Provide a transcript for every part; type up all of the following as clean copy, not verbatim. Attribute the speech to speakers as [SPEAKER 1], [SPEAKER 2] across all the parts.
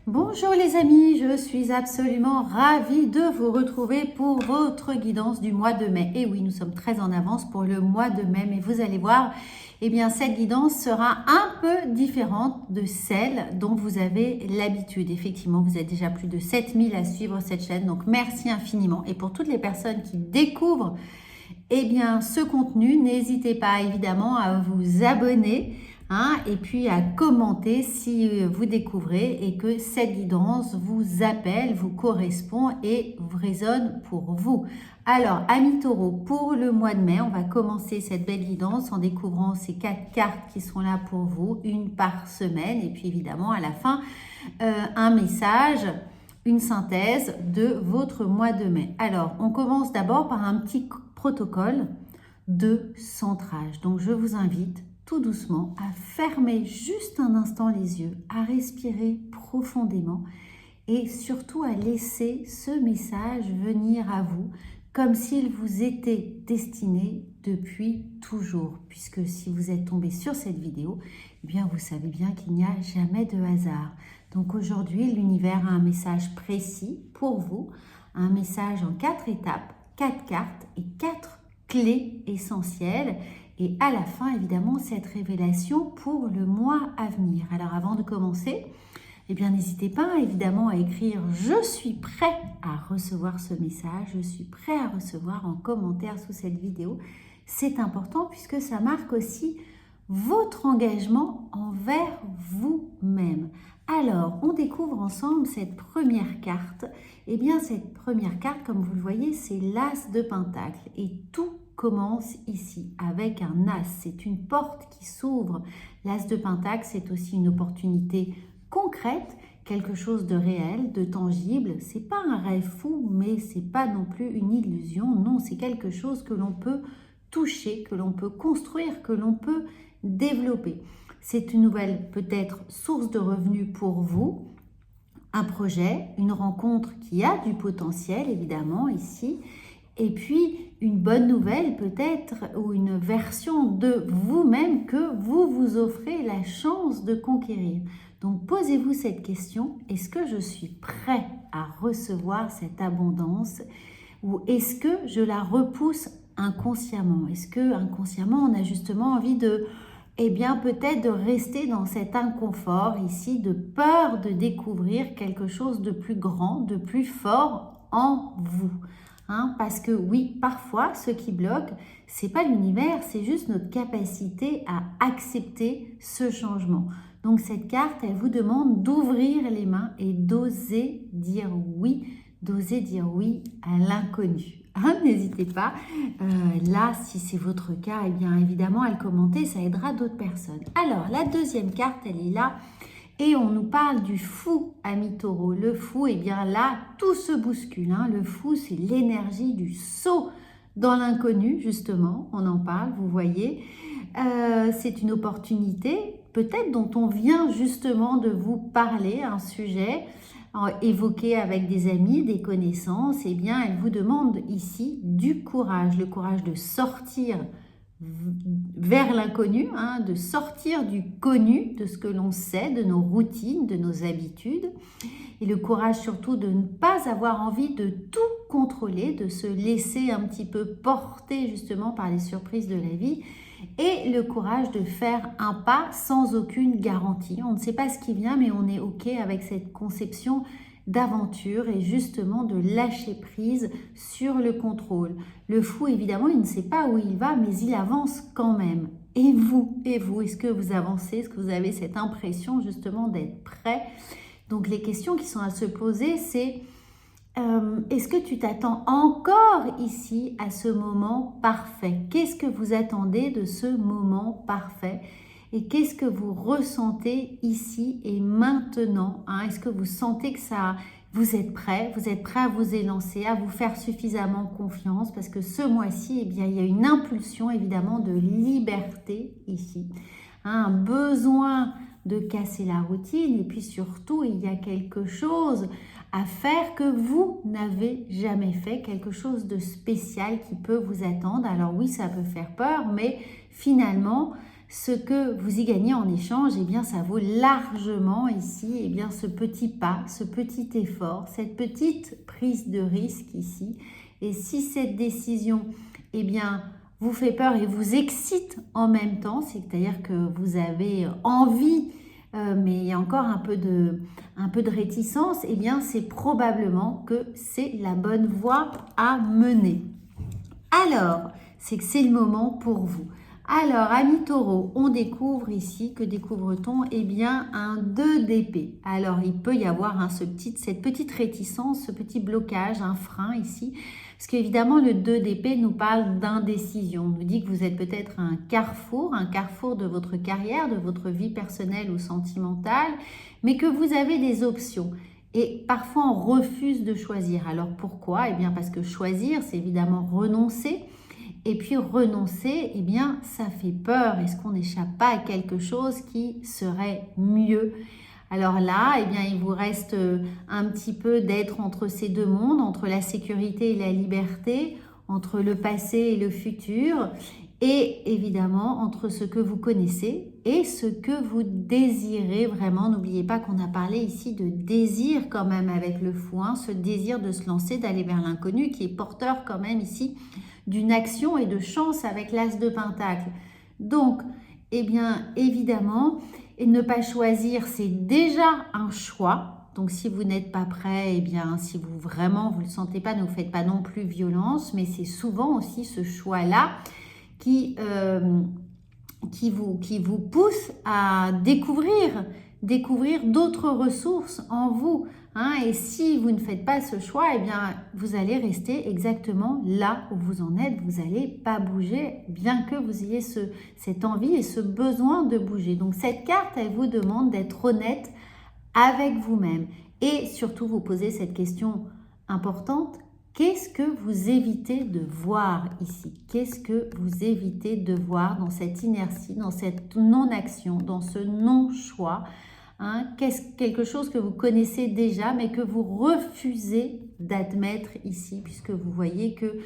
[SPEAKER 1] Bonjour les amis, je suis absolument ravie de vous retrouver pour votre guidance du mois de mai. Et oui, nous sommes très en avance pour le mois de mai, mais vous allez voir, eh bien cette guidance sera un peu différente de celle dont vous avez l'habitude. Effectivement, vous êtes déjà plus de 7000 à suivre cette chaîne, donc merci infiniment. Et pour toutes les personnes qui découvrent eh bien, ce contenu, n'hésitez pas évidemment à vous abonner et puis à commenter si vous découvrez et que cette guidance vous appelle, vous correspond et vous résonne pour vous. Alors, amis taureaux, pour le mois de mai, on va commencer cette belle guidance en découvrant ces 4 cartes qui sont là pour vous, une par semaine, et puis évidemment à la fin, un message, une synthèse de votre mois de mai. Alors, on commence d'abord par un petit protocole de centrage. Donc, je vous invite tout doucement à fermer juste un instant les yeux, à respirer profondément et surtout à laisser ce message venir à vous comme s'il vous était destiné depuis toujours. Puisque si vous êtes tombé sur cette vidéo, eh bien vous savez bien qu'il n'y a jamais de hasard. Donc aujourd'hui, l'univers a un message précis pour vous, un message en 4 étapes, 4 cartes et 4 clés essentielles. Et à la fin, évidemment, cette révélation pour le mois à venir. Alors avant de commencer, eh bien n'hésitez pas évidemment à écrire « Je suis prêt à recevoir ce message, je suis prêt à recevoir » en commentaire sous cette vidéo. C'est important puisque ça marque aussi votre engagement envers vous-même. Alors, on découvre ensemble cette première carte. Eh bien, cette première carte, comme vous le voyez, c'est l'As de Pentacle. Et tout commence ici avec un As. C'est une porte qui s'ouvre. L'As de Pentacle, c'est aussi une opportunité concrète, quelque chose de réel, de tangible. C'est pas un rêve fou, mais c'est pas non plus une illusion. Non, c'est quelque chose que l'on peut toucher, que l'on peut construire, que l'on peut développer. C'est une nouvelle peut-être source de revenus pour vous, un projet, une rencontre qui a du potentiel évidemment ici, et puis une bonne nouvelle peut-être ou une version de vous-même que vous vous offrez la chance de conquérir. Donc posez-vous cette question, est-ce que je suis prêt à recevoir cette abondance ou est-ce que je la repousse inconsciemment? Est-ce que inconsciemment on a justement envie de eh bien peut-être de rester dans cet inconfort ici, de peur de découvrir quelque chose de plus grand, de plus fort en vous. Parce que oui, parfois, ce qui bloque, c'est pas l'univers, c'est juste notre capacité à accepter ce changement. Donc cette carte, elle vous demande d'ouvrir les mains et d'oser dire oui à l'inconnu. N'hésitez pas, là, si c'est votre cas, eh bien évidemment, à le commenter, ça aidera d'autres personnes. Alors, la deuxième carte, elle est là, et on nous parle du fou, ami taureau. Le fou, eh bien là, tout se bouscule. Le fou, c'est l'énergie du saut dans l'inconnu, justement, on en parle, vous voyez. C'est une opportunité, peut-être dont on vient justement de vous parler, un sujet évoqué avec des amis, des connaissances, eh bien, elle vous demande ici du courage, le courage de sortir vers l'inconnu, de sortir du connu, de ce que l'on sait, de nos routines, de nos habitudes, et le courage surtout de ne pas avoir envie de tout contrôler, de se laisser un petit peu porter justement par les surprises de la vie, et le courage de faire un pas sans aucune garantie. On ne sait pas ce qui vient, mais on est OK avec cette conception d'aventure et justement de lâcher prise sur le contrôle. Le fou, évidemment, il ne sait pas où il va, mais il avance quand même. Et vous, est-ce que vous avancez? Est-ce que vous avez cette impression justement d'être prêt? Donc les questions qui sont à se poser, c'est est-ce que tu t'attends encore ici à ce moment parfait? Qu'est-ce que vous attendez de ce moment parfait? Et qu'est-ce que vous ressentez ici et maintenant? Est-ce que vous sentez que vous êtes prêt à vous élancer, à vous faire suffisamment confiance? Parce que ce mois-ci, eh bien, il y a une impulsion évidemment de liberté ici. Un besoin de casser la routine et puis surtout, il y a quelque chose à faire que vous n'avez jamais fait, quelque chose de spécial qui peut vous attendre. Alors oui, ça peut faire peur, mais finalement, ce que vous y gagnez en échange, eh bien, ça vaut largement ici, eh bien, ce petit pas, ce petit effort, cette petite prise de risque ici. Et si cette décision, eh bien, vous fait peur et vous excite en même temps, c'est-à-dire que vous avez envie, mais il y a encore un peu de réticence, eh bien, c'est probablement que c'est la bonne voie à mener. Alors, c'est que c'est le moment pour vous. Alors, amis taureaux, on découvre ici, que découvre-t-on? Eh bien, un 2 d'épée. Alors, il peut y avoir cette petite réticence, ce petit blocage, un frein ici. Parce qu'évidemment, le 2 d'épée nous parle d'indécision. On nous dit que vous êtes peut-être à un carrefour de votre carrière, de votre vie personnelle ou sentimentale, mais que vous avez des options. Et parfois, on refuse de choisir. Alors, pourquoi? Eh bien, parce que choisir, c'est évidemment renoncer. Et puis renoncer, eh bien, ça fait peur. Est-ce qu'on n'échappe pas à quelque chose qui serait mieux? Alors là, eh bien, il vous reste un petit peu d'être entre ces deux mondes, entre la sécurité et la liberté, entre le passé et le futur, et évidemment entre ce que vous connaissez et ce que vous désirez vraiment. N'oubliez pas qu'on a parlé ici de désir quand même avec le fou, hein, ce désir de se lancer, d'aller vers l'inconnu, qui est porteur quand même ici d'une action et de chance avec l'as de Pentacle. Donc, eh bien, évidemment, et ne pas choisir, c'est déjà un choix. Donc, si vous n'êtes pas prêt, eh bien, si vous vraiment, vous ne le sentez pas, ne vous faites pas non plus violence, mais c'est souvent aussi ce choix-là qui vous pousse à découvrir d'autres ressources en vous. Hein, et si vous ne faites pas ce choix, eh bien, vous allez rester exactement là où vous en êtes. Vous n'allez pas bouger, bien que vous ayez cette envie et ce besoin de bouger. Donc, cette carte, elle vous demande d'être honnête avec vous-même. Et surtout, vous posez cette question importante. Qu'est-ce que vous évitez de voir ici? Qu'est-ce que vous évitez de voir dans cette inertie, dans cette non-action, dans ce non-choix? Hein, quelque chose que vous connaissez déjà, mais que vous refusez d'admettre ici, puisque vous voyez que,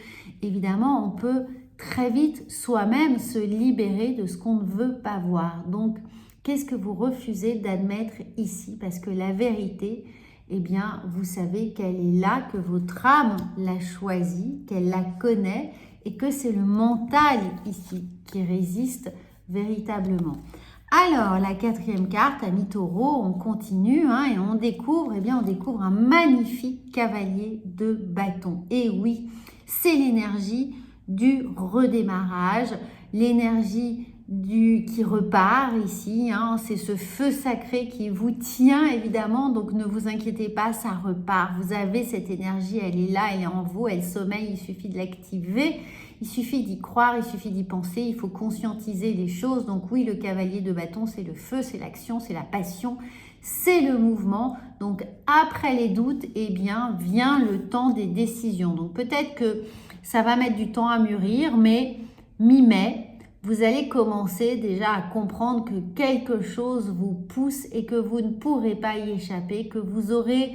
[SPEAKER 1] évidemment, on peut très vite soi-même se libérer de ce qu'on ne veut pas voir. Donc, qu'est-ce que vous refusez d'admettre ici? Parce que la vérité, eh bien, vous savez qu'elle est là, que votre âme l'a choisie, qu'elle la connaît et que c'est le mental ici qui résiste véritablement. Alors, la quatrième carte, amis taureaux, on continue hein, et on découvre, eh bien, on découvre un magnifique cavalier de bâton. Et oui, c'est l'énergie du redémarrage, l'énergie qui repart ici, hein, c'est ce feu sacré qui vous tient évidemment, donc ne vous inquiétez pas, ça repart. Vous avez cette énergie, elle est là, elle est en vous, elle sommeille, il suffit de l'activer, il suffit d'y croire, il suffit d'y penser, il faut conscientiser les choses. Donc oui, le cavalier de bâton, c'est le feu, c'est l'action, c'est la passion, c'est le mouvement. Donc après les doutes, eh bien, vient le temps des décisions. Donc peut-être que ça va mettre du temps à mûrir, mais mi-mai, vous allez commencer déjà à comprendre que quelque chose vous pousse et que vous ne pourrez pas y échapper, que vous aurez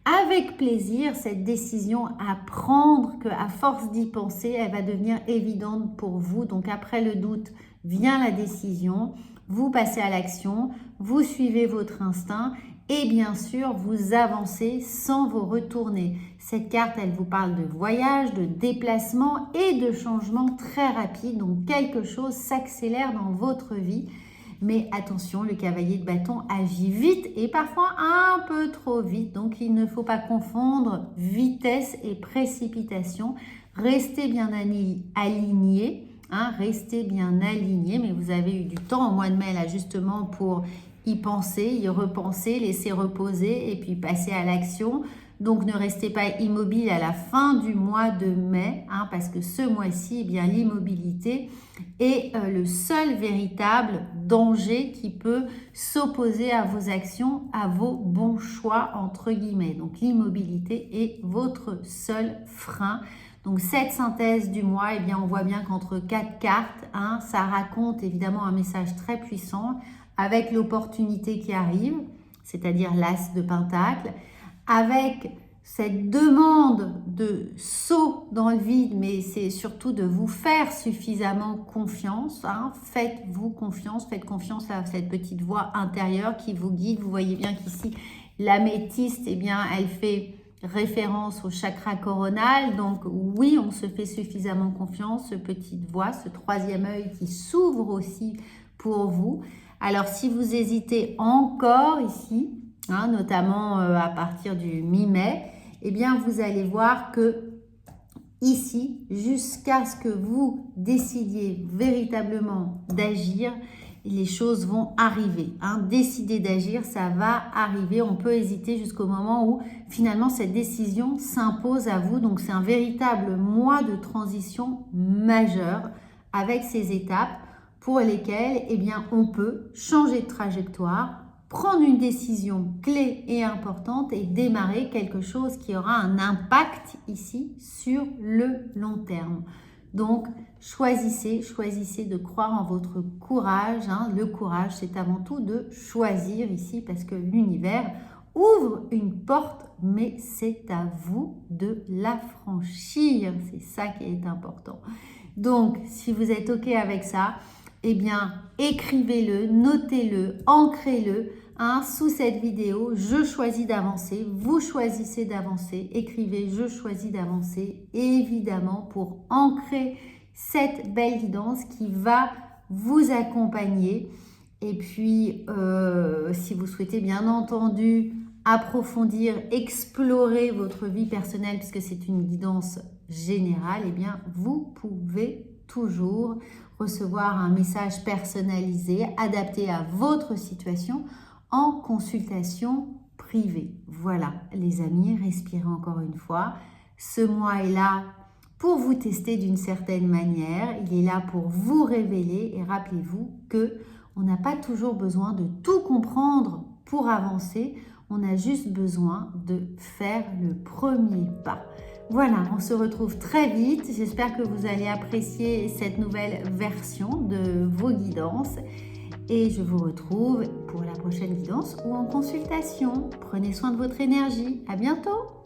[SPEAKER 1] avec plaisir cette décision à prendre, qu'à force d'y penser, elle va devenir évidente pour vous. Donc après le doute vient la décision, vous passez à l'action, vous suivez votre instinct et bien sûr, vous avancez sans vous retourner. Cette carte, elle vous parle de voyage, de déplacement et de changement très rapide. Donc, quelque chose s'accélère dans votre vie. Mais attention, le cavalier de bâton agit vite et parfois un peu trop vite. Donc, il ne faut pas confondre vitesse et précipitation. Restez bien aligné. Hein, restez bien aligné. Mais vous avez eu du temps au mois de mai, là, justement, pour y penser, y repenser, laisser reposer et puis passer à l'action. Donc, ne restez pas immobile à la fin du mois de mai, hein, parce que ce mois-ci, eh bien, l'immobilité est le seul véritable danger qui peut s'opposer à vos actions, à vos bons choix, entre guillemets. Donc, l'immobilité est votre seul frein. Donc, cette synthèse du mois, eh bien, on voit bien qu'entre 4 cartes, hein, ça raconte évidemment un message très puissant avec l'opportunité qui arrive, c'est-à-dire l'as de Pentacle, avec cette demande de saut dans le vide, mais c'est surtout de vous faire suffisamment confiance. Hein. Faites-vous confiance, faites confiance à cette petite voix intérieure qui vous guide. Vous voyez bien qu'ici, l'améthyste, eh bien, elle fait référence au chakra coronal. Donc oui, on se fait suffisamment confiance, ce petite voix, ce troisième œil qui s'ouvre aussi pour vous. Alors si vous hésitez encore ici, hein, notamment à partir du mi-mai, eh bien vous allez voir que ici, jusqu'à ce que vous décidiez véritablement d'agir, les choses vont arriver. Hein. Décider d'agir, ça va arriver. On peut hésiter jusqu'au moment où finalement cette décision s'impose à vous. Donc c'est un véritable mois de transition majeur avec ces étapes pour lesquelles eh bien, on peut changer de trajectoire, prendre une décision clé et importante et démarrer quelque chose qui aura un impact ici sur le long terme. Donc, choisissez de croire en votre courage. Hein. Le courage, c'est avant tout de choisir ici parce que l'univers ouvre une porte, mais c'est à vous de la franchir. C'est ça qui est important. Donc, si vous êtes OK avec ça, eh bien, écrivez-le, notez-le, ancrez-le. Hein, sous cette vidéo, je choisis d'avancer, vous choisissez d'avancer, écrivez je choisis d'avancer, évidemment pour ancrer cette belle guidance qui va vous accompagner. Et puis, si vous souhaitez bien entendu approfondir, explorer votre vie personnelle, puisque c'est une guidance générale, eh bien, vous pouvez toujours recevoir un message personnalisé, adapté à votre situation, en consultation privée. Voilà, les amis, respirez encore une fois. Ce mois est là pour vous tester d'une certaine manière. Il est là pour vous révéler. Et rappelez-vous que on n'a pas toujours besoin de tout comprendre pour avancer. On a juste besoin de faire le premier pas. Voilà, on se retrouve très vite. J'espère que vous allez apprécier cette nouvelle version de vos guidances. Et je vous retrouve pour la prochaine guidance ou en consultation. Prenez soin de votre énergie. À bientôt!